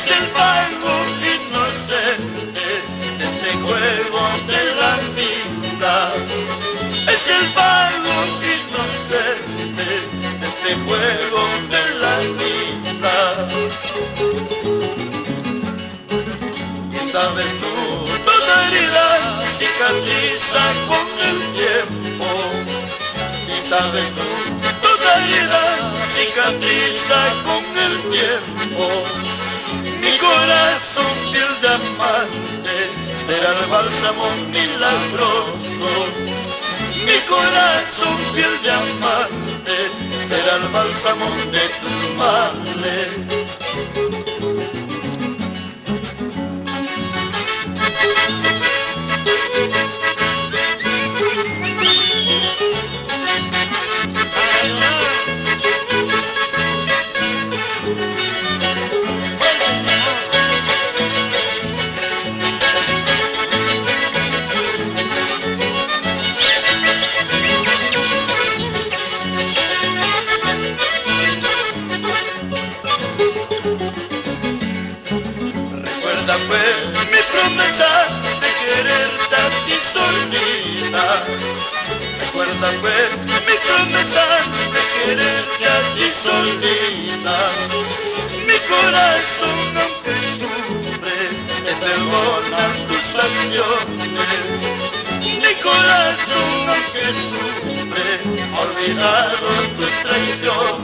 es el pago inocente de este juego de la vida. Es el pago inocente de este juego de la vida. Y sabes tú, toda herida cicatriza con el tiempo. Y sabes tú, toda herida cicatriza con el tiempo. Mi corazón piel de amante será el bálsamo milagroso. Mi corazón piel de amante será el bálsamo de tus males. Fue mi promesa de quererte a ti solita. Recuerda, fue mi promesa de quererte a ti solita. Mi corazón, aunque sufre, te perdona tus acciones. Mi corazón, aunque sufre, ha olvidado tus traiciones.